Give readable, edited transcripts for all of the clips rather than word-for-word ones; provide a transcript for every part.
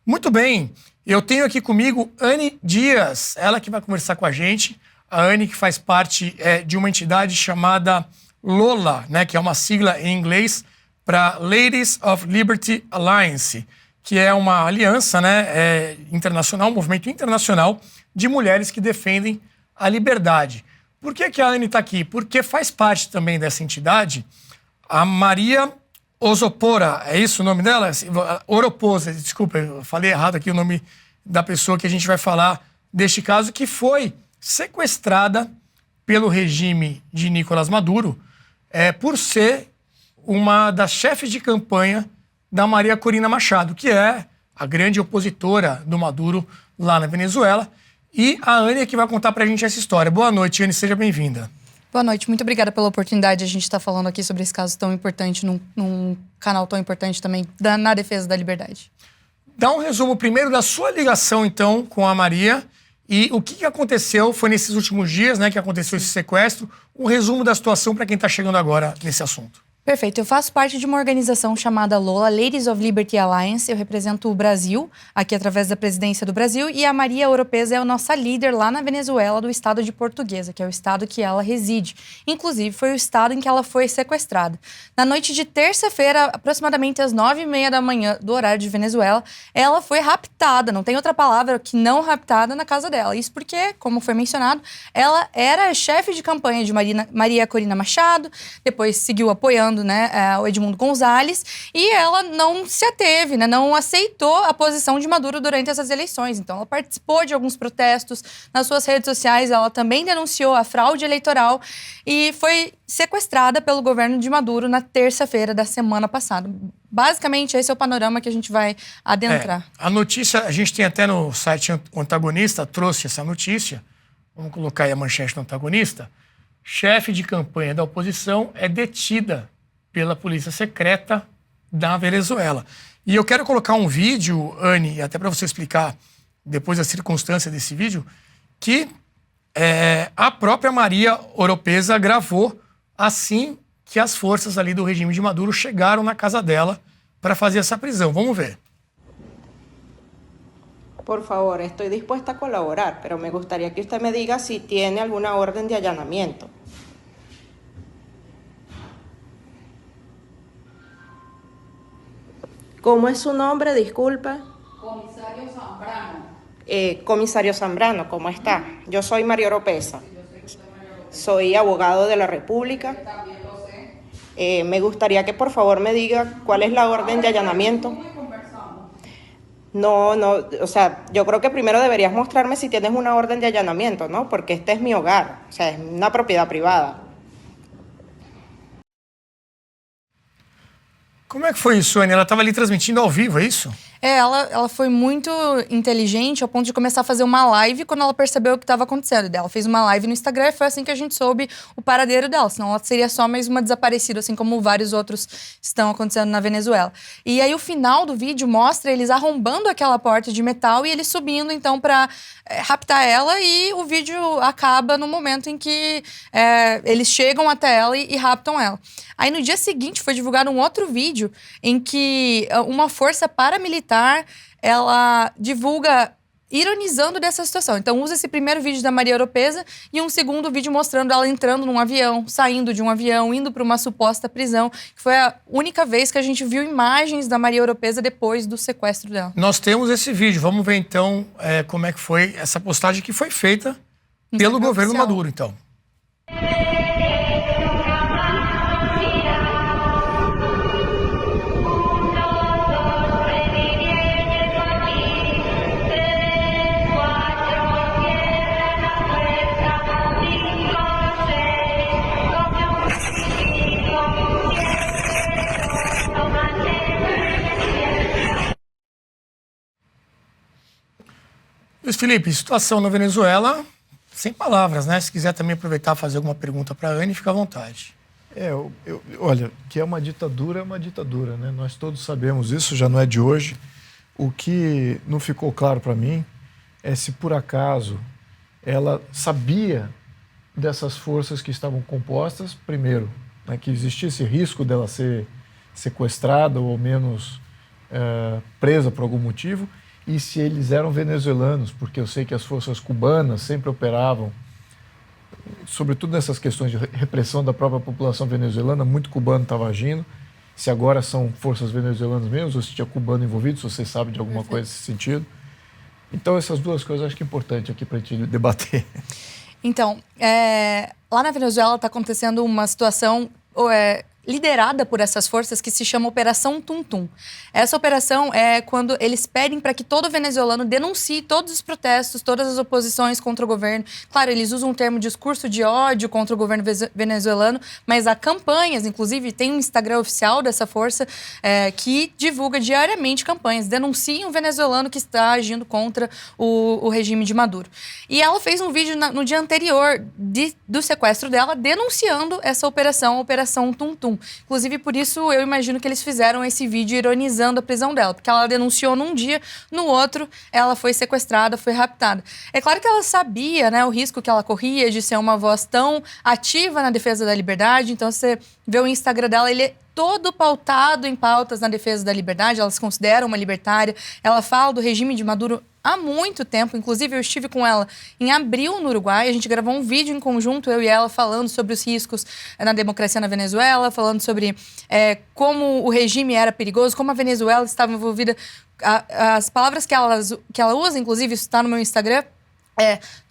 Muito bem, eu tenho aqui comigo Anne Dias, ela que vai conversar com a gente. A Anne que faz parte de uma entidade chamada LOLA, né, que é uma sigla em inglês para Ladies of Liberty Alliance, que é uma aliança, né, internacional, um movimento internacional de mulheres que defendem a liberdade. Por que a Anne está aqui? Porque faz parte também dessa entidade a Maria Oropesa, é isso o nome dela? Oropesa, desculpa, eu falei errado aqui o nome da pessoa que a gente vai falar deste caso, que foi sequestrada pelo regime de Nicolás Maduro por ser uma das chefes de campanha da Maria Corina Machado, que é a grande opositora do Maduro lá na Venezuela. E a Anne é que vai contar pra gente essa história. Boa noite, Anne, seja bem-vinda. Boa noite, muito obrigada pela oportunidade de a gente estar falando aqui sobre esse caso tão importante, num canal tão importante também, na defesa da liberdade. Dá um resumo primeiro da sua ligação, então, com a Maria e o que aconteceu, foi nesses últimos dias, né, que aconteceu esse sequestro, um resumo da situação para quem está chegando agora nesse assunto. Perfeito. Eu faço parte de uma organização chamada LOLA, Ladies of Liberty Alliance. Eu represento o Brasil, aqui através da presidência do Brasil, e a Maria Oropesa é a nossa líder lá na Venezuela, do estado de Portuguesa, que é o estado que ela reside. Inclusive, foi o estado em que ela foi sequestrada. Na noite de terça-feira, aproximadamente às 9h30 da manhã, do horário de Venezuela, ela foi raptada, não tem outra palavra que não raptada, na casa dela. Isso porque, como foi mencionado, ela era chefe de campanha de Maria Corina Machado, depois seguiu apoiando, né, o Edmundo Gonzalez, e ela não se ateve, né, não aceitou a posição de Maduro durante essas eleições. Então, ela participou de alguns protestos nas suas redes sociais, ela também denunciou a fraude eleitoral e foi sequestrada pelo governo de Maduro na terça-feira da semana passada. Basicamente, esse é o panorama que a gente vai adentrar. A notícia, a gente tem até no site Antagonista, trouxe essa notícia, vamos colocar aí a manchete do Antagonista. Chefe de campanha da oposição é detida pela polícia secreta da Venezuela. E eu quero colocar um vídeo, Anne, até para você explicar depois a circunstância desse vídeo, que a própria Maria Oropesa gravou assim que as forças ali do regime de Maduro chegaram na casa dela para fazer essa prisão. Vamos ver. Por favor, estoy dispuesta a colaborar, pero me gustaría que usted me diga si tiene alguna orden de allanamiento. ¿Cómo es su nombre? Disculpa. Comisario Zambrano. Comisario Zambrano, ¿cómo está? Yo soy María Oropesa. Soy abogado de la República. Me gustaría que por favor me diga cuál es la orden de allanamiento. No, o sea, yo creo que primero deberías mostrarme si tienes una orden de allanamiento, ¿no? Porque este es mi hogar, o sea, es una propiedad privada. Como é que foi isso, Anne? Ela estava ali transmitindo ao vivo, é isso? Ela foi muito inteligente ao ponto de começar a fazer uma live quando ela percebeu o que estava acontecendo. Ela fez uma live no Instagram e foi assim que a gente soube o paradeiro dela. Senão ela seria só mais uma desaparecida, assim como vários outros estão acontecendo na Venezuela. E aí o final do vídeo mostra eles arrombando aquela porta de metal e eles subindo, então, para raptar ela. E o vídeo acaba no momento em que eles chegam até ela e raptam ela. Aí no dia seguinte foi divulgado um outro vídeo em que uma força paramilitar ela divulga ironizando dessa situação. Então usa esse primeiro vídeo da Maria Oropesa e um segundo vídeo mostrando ela entrando num avião, saindo de um avião, indo para uma suposta prisão, que foi a única vez que a gente viu imagens da Maria Oropesa depois do sequestro dela. Nós temos esse vídeo. Vamos ver então como é que foi essa postagem que foi feita pelo governo Maduro, então. Luiz Felipe, situação na Venezuela, sem palavras, né? Se quiser também aproveitar e fazer alguma pergunta para a Anne, fica à vontade. Olha, que é uma ditadura, né? Nós todos sabemos isso, já não é de hoje. O que não ficou claro para mim é se por acaso ela sabia dessas forças que estavam compostas, primeiro, né, que existisse risco dela ser sequestrada ou ao menos presa por algum motivo, e se eles eram venezuelanos, porque eu sei que as forças cubanas sempre operavam, sobretudo nessas questões de repressão da própria população venezuelana, muito cubano estava agindo. Se agora são forças venezuelanas mesmo, ou se tinha cubano envolvido, se você sabe de alguma coisa nesse sentido. Então, essas duas coisas eu acho que é importante aqui para a gente debater. Então, lá na Venezuela está acontecendo uma situação liderada por essas forças que se chama Operação Tum-Tum. Essa operação é quando eles pedem para que todo venezuelano denuncie todos os protestos, todas as oposições contra o governo. Claro, eles usam o termo discurso de ódio contra o governo venezuelano, mas há campanhas, inclusive tem um Instagram oficial dessa força que divulga diariamente campanhas, denunciam o venezuelano que está agindo contra o regime de Maduro. E ela fez um vídeo no dia anterior do sequestro dela, denunciando essa operação, a Operação Tum-Tum. Inclusive, por isso, eu imagino que eles fizeram esse vídeo ironizando a prisão dela, porque ela denunciou num dia, no outro, ela foi sequestrada, foi raptada. É claro que ela sabia, né, o risco que ela corria de ser uma voz tão ativa na defesa da liberdade. Então, você vê o Instagram dela, ele é todo pautado em pautas na defesa da liberdade, ela se considera uma libertária, ela fala do regime de Maduro há muito tempo. Inclusive, eu estive com ela em abril no Uruguai, a gente gravou um vídeo em conjunto, eu e ela, falando sobre os riscos na democracia na Venezuela, falando sobre como o regime era perigoso, como a Venezuela estava envolvida. As palavras que ela usa, inclusive, isso está no meu Instagram,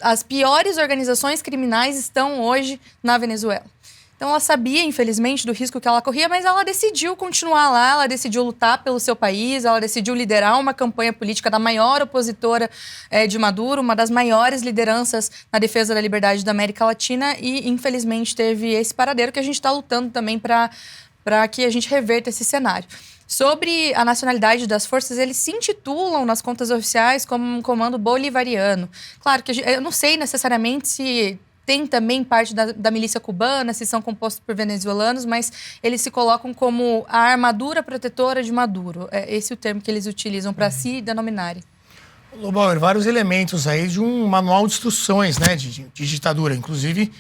as piores organizações criminais estão hoje na Venezuela. Então, ela sabia, infelizmente, do risco que ela corria, mas ela decidiu continuar lá, ela decidiu lutar pelo seu país, ela decidiu liderar uma campanha política da maior opositora de Maduro, uma das maiores lideranças na defesa da liberdade da América Latina e, infelizmente, teve esse paradeiro que a gente está lutando também para que a gente reverta esse cenário. Sobre a nacionalidade das forças, eles se intitulam nas contas oficiais como um comando bolivariano. Claro que eu não sei necessariamente se tem também parte da milícia cubana, se são compostos por venezuelanos, mas eles se colocam como a armadura protetora de Maduro. É esse o termo que eles utilizam para se denominarem. Lobauer, vários elementos aí de um manual de instruções, né, de ditadura, inclusive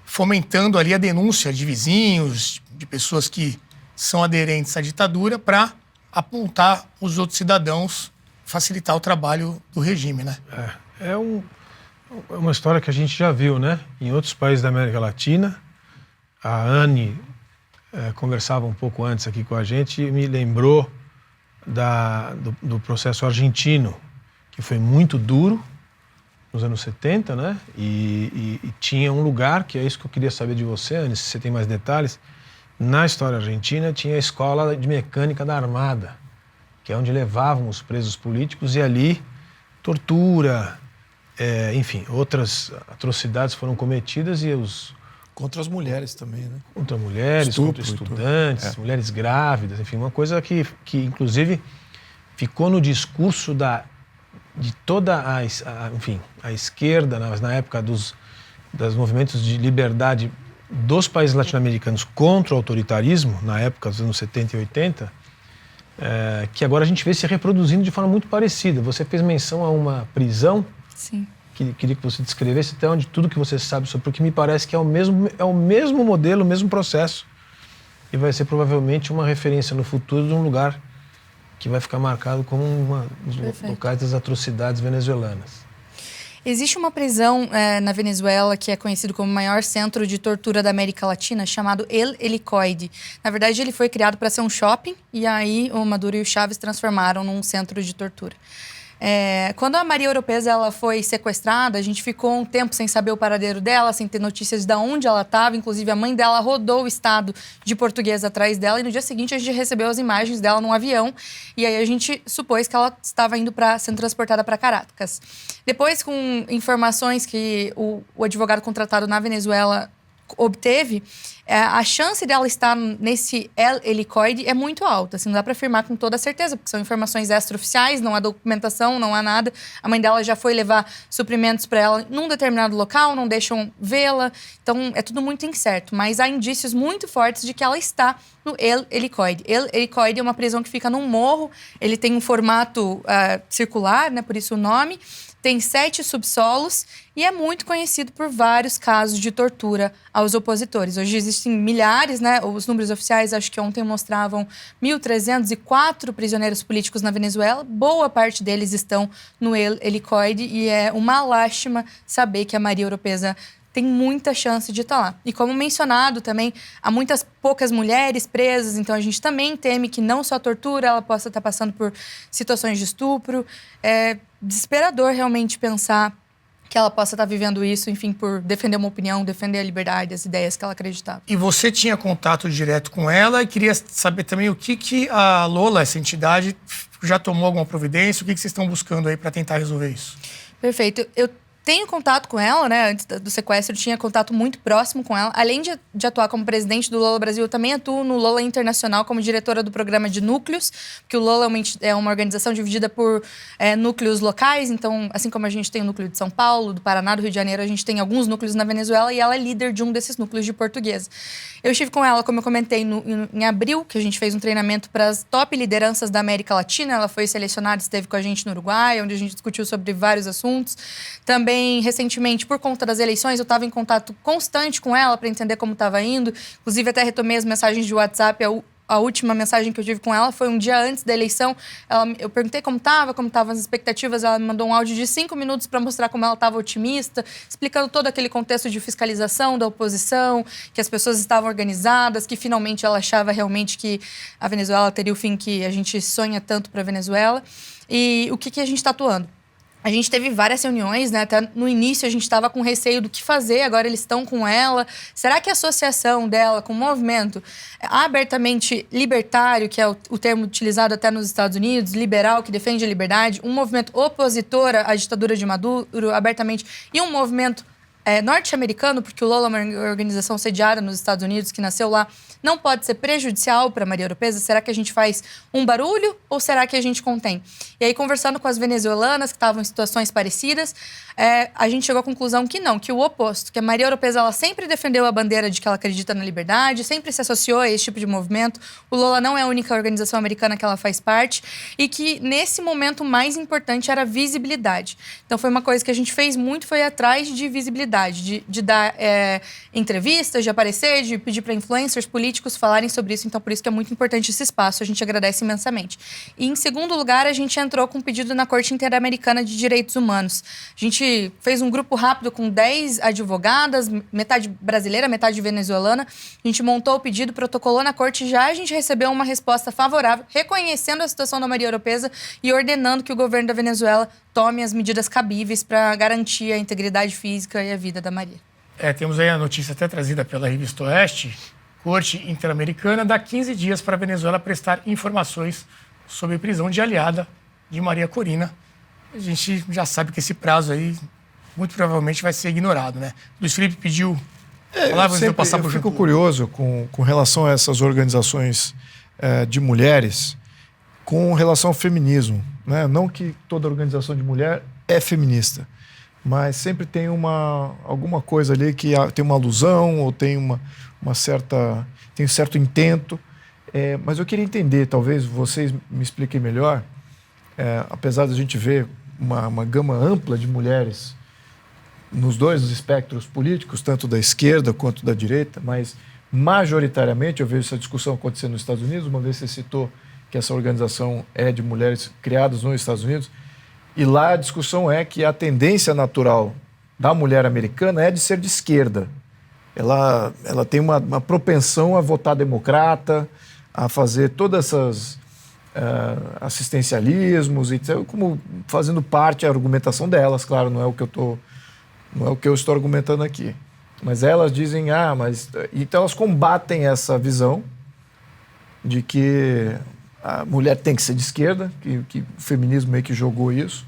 fomentando ali a denúncia de vizinhos, de pessoas que são aderentes à ditadura para apontar os outros cidadãos, facilitar o trabalho do regime, né? É uma história que a gente já viu, né? Em outros países da América Latina. A Anne conversava um pouco antes aqui com a gente e me lembrou do processo argentino, que foi muito duro nos anos 70, né? E tinha um lugar, que é isso que eu queria saber de você, Anne, se você tem mais detalhes. Na história argentina tinha a escola de mecânica da Armada, que é onde levavam os presos políticos, e ali tortura, enfim, outras atrocidades foram cometidas e Contra as mulheres também, né? Contra mulheres, Estupro, contra estudantes, mulheres grávidas, enfim, uma coisa que inclusive ficou no discurso de toda a esquerda, na época dos movimentos de liberdade dos países latino-americanos contra o autoritarismo, na época dos anos 70 e 80, que agora a gente vê se reproduzindo de forma muito parecida. Você fez menção a uma prisão. Sim. Queria que você descrevesse até onde tudo que você sabe sobre, porque me parece que é o mesmo modelo, o mesmo processo, e vai ser provavelmente uma referência no futuro de um lugar que vai ficar marcado como um dos locais das atrocidades venezuelanas. Existe uma prisão na Venezuela que é conhecido como o maior centro de tortura da América Latina, chamado El Helicoide. Na verdade, ele foi criado para ser um shopping e aí o Maduro e o Chávez transformaram num centro de tortura. Quando a Maria Oropesa ela foi sequestrada, a gente ficou um tempo sem saber o paradeiro dela, sem ter notícias de onde ela estava. Inclusive, a mãe dela rodou o estado de Portuguesa atrás dela e no dia seguinte a gente recebeu as imagens dela num avião e aí a gente supôs que ela estava indo sendo transportada para Caracas. Depois, com informações que o advogado contratado na Venezuela obteve, a chance dela estar nesse El Helicoide é muito alta. Assim, não dá para afirmar com toda certeza, porque são informações extraoficiais, não há documentação, não há nada. A mãe dela já foi levar suprimentos para ela num determinado local, não deixam vê-la. Então, é tudo muito incerto. Mas há indícios muito fortes de que ela está no El Helicoide. El Helicoide é uma prisão que fica num morro. Ele tem um formato circular, né, por isso o nome. tem 7 subsolos e é muito conhecido por vários casos de tortura aos opositores. Hoje existem milhares, né? Os números oficiais, acho que ontem mostravam 1.304 prisioneiros políticos na Venezuela. Boa parte deles estão no helicoide e é uma lástima saber que a Maria Oropesa tem muita chance de estar lá. E como mencionado também, há muitas poucas mulheres presas, então a gente também teme que não só a tortura, ela possa estar passando por situações de estupro. É desesperador realmente pensar que ela possa estar vivendo isso, enfim, por defender uma opinião, defender a liberdade, as ideias que ela acreditava. E você tinha contato direto com ela e queria saber também o que a Lola, essa entidade, já tomou alguma providência, o que vocês estão buscando aí para tentar resolver isso? Perfeito. Eu tenho contato com ela, né? Antes do sequestro, eu tinha contato muito próximo com ela. Além de atuar como presidente do Lola Brasil, eu também atuo no Lola Internacional como diretora do programa de núcleos, porque o Lola é uma organização dividida por núcleos locais. Então, assim como a gente tem o núcleo de São Paulo, do Paraná, do Rio de Janeiro, a gente tem alguns núcleos na Venezuela e ela é líder de um desses núcleos de Portuguesa. Eu estive com ela, como eu comentei, em abril, que a gente fez um treinamento para as top lideranças da América Latina. Ela foi selecionada, esteve com a gente no Uruguai, onde a gente discutiu sobre vários assuntos. Também, recentemente, por conta das eleições, eu estava em contato constante com ela para entender como estava indo. Inclusive, até retomei as mensagens de WhatsApp. A última mensagem que eu tive com ela foi um dia antes da eleição. Eu perguntei como estavam as expectativas. Ela me mandou um áudio de 5 minutos para mostrar como ela estava otimista, explicando todo aquele contexto de fiscalização da oposição, que as pessoas estavam organizadas, que finalmente ela achava realmente que a Venezuela teria o fim que a gente sonha tanto para a Venezuela. E o que a gente está atuando? A gente teve várias reuniões, né? Até no início a gente estava com receio do que fazer, agora eles estão com ela. Será que a associação dela com o movimento abertamente libertário, que é o termo utilizado até nos Estados Unidos, liberal, que defende a liberdade, um movimento opositor à ditadura de Maduro, abertamente, e um movimento norte-americano, porque o Lola é uma organização sediada nos Estados Unidos, que nasceu lá, não pode ser prejudicial para Maria Oropesa? Será que a gente faz um barulho ou será que a gente contém? E aí, conversando com as venezuelanas que estavam em situações parecidas, a gente chegou à conclusão que não, que o oposto, que a Maria Oropesa ela sempre defendeu a bandeira de que ela acredita na liberdade, sempre se associou a esse tipo de movimento. O Lola não é a única organização americana que ela faz parte e que, nesse momento, o mais importante era a visibilidade. Então, foi uma coisa que a gente fez muito, foi atrás de visibilidade, de dar entrevistas, de aparecer, de pedir para influencers políticos falarem sobre isso. Então, por isso que é muito importante esse espaço. A gente agradece imensamente. E, em segundo lugar, a gente entrou com um pedido na Corte Interamericana de Direitos Humanos. A gente fez um grupo rápido com 10 advogadas, metade brasileira, metade venezuelana. A gente montou o pedido, protocolou na Corte. Já a gente recebeu uma resposta favorável, reconhecendo a situação da Maria Oropesa e ordenando que o governo da Venezuela tome as medidas cabíveis para garantir a integridade física e a vida da Maria. Temos aí a notícia até trazida pela Revista Oeste. Corte Interamericana dá 15 dias para a Venezuela prestar informações sobre prisão de aliada de Maria Corina. A gente já sabe que esse prazo aí muito provavelmente vai ser ignorado, né? Luiz Felipe pediu palavras de eu passar por... Eu fico curioso com relação a essas organizações de mulheres com relação ao feminismo, né? Não que toda organização de mulher é feminista, mas sempre tem alguma coisa ali que tem uma alusão ou tem um certo intento. Mas eu queria entender, talvez vocês me expliquem melhor, apesar da gente ver uma gama ampla de mulheres nos dois espectros políticos, tanto da esquerda quanto da direita, mas majoritariamente eu vejo essa discussão acontecendo nos Estados Unidos. Uma vez você citou que essa organização é de mulheres criadas nos Estados Unidos, e lá a discussão é que a tendência natural da mulher americana é de ser de esquerda. Ela tem uma propensão a votar democrata, a fazer todas essas assistencialismos, e como fazendo parte da argumentação delas. Claro, não é o que eu estou argumentando aqui. Mas elas dizem, então elas combatem essa visão de que a mulher tem que ser de esquerda, que o feminismo meio que jogou isso.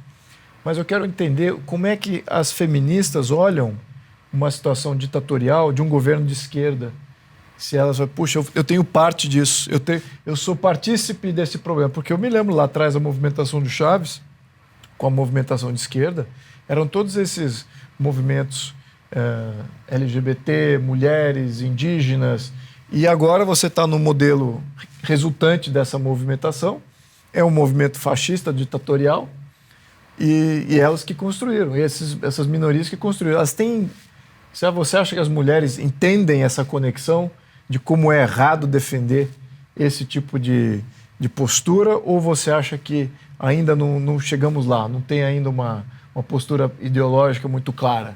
Mas eu quero entender como é que as feministas olham uma situação ditatorial de um governo de esquerda. Se elas falam, puxa, eu tenho parte disso, eu sou partícipe desse problema. Porque eu me lembro lá atrás da movimentação do Chaves, com a movimentação de esquerda, eram todos esses movimentos LGBT, mulheres, indígenas, e agora você está no modelo resultante dessa movimentação, é um movimento fascista, ditatorial, E elas que construíram, essas minorias que construíram. Elas têm... Você acha que as mulheres entendem essa conexão de como é errado defender esse tipo de postura, ou você acha que ainda não chegamos lá, não tem ainda uma postura ideológica muito clara?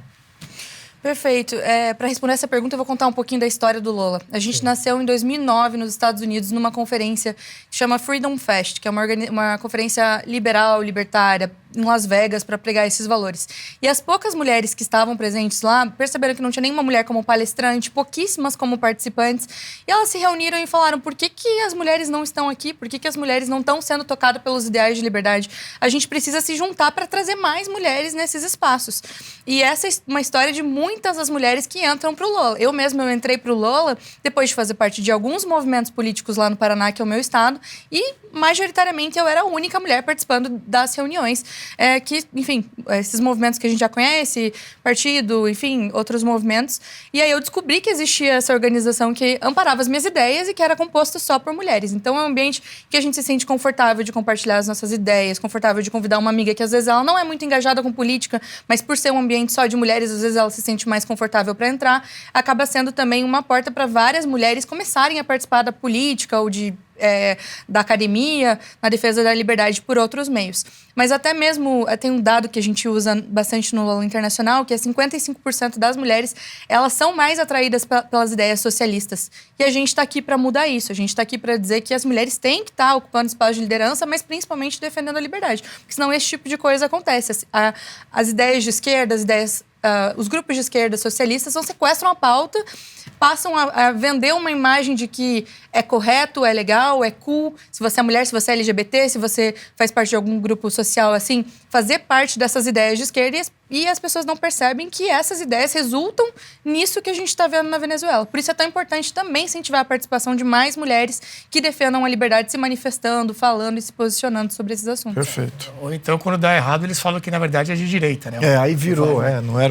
Perfeito. Para responder essa pergunta, eu vou contar um pouquinho da história do Lola. A gente nasceu em 2009 nos Estados Unidos numa conferência que chama Freedom Fest, que é uma conferência liberal, libertária, em Las Vegas, para pregar esses valores. E as poucas mulheres que estavam presentes lá perceberam que não tinha nenhuma mulher como palestrante, pouquíssimas como participantes, e elas se reuniram e falaram: por que as mulheres não estão aqui? Por que as mulheres não estão sendo tocadas pelos ideais de liberdade? A gente precisa se juntar para trazer mais mulheres nesses espaços. E essa é uma história de muitas das mulheres que entram para o Lola. Eu entrei para o Lola depois de fazer parte de alguns movimentos políticos lá no Paraná, que é o meu estado, e majoritariamente eu era a única mulher participando das reuniões. Esses movimentos que a gente já conhece, partido, enfim, outros movimentos. E aí eu descobri que existia essa organização que amparava as minhas ideias e que era composta só por mulheres. Então é um ambiente que a gente se sente confortável de compartilhar as nossas ideias, confortável de convidar uma amiga que às vezes ela não é muito engajada com política, mas por ser um ambiente só de mulheres, às vezes ela se sente mais confortável para entrar. Acaba sendo também uma porta para várias mulheres começarem a participar da política ou da academia, na defesa da liberdade por outros meios. Mas até mesmo, tem um dado que a gente usa bastante no Lola Internacional, que é 55% das mulheres, elas são mais atraídas pelas ideias socialistas. E a gente está aqui para mudar isso. A gente está aqui para dizer que as mulheres têm que estar ocupando espaço de liderança, mas principalmente defendendo a liberdade. Porque senão esse tipo de coisa acontece. As ideias de esquerda, os grupos de esquerda socialistas sequestram a pauta, passam a vender uma imagem de que é correto, é legal, é cool, se você é mulher, se você é LGBT, se você faz parte de algum grupo social, assim, fazer parte dessas ideias de esquerda, e as pessoas não percebem que essas ideias resultam nisso que a gente está vendo na Venezuela. Por isso é tão importante também incentivar a participação de mais mulheres que defendam a liberdade, se manifestando, falando e se posicionando sobre esses assuntos. Perfeito. Ou então, quando dá errado, eles falam que, na verdade, é de direita, né? Aí virou, não era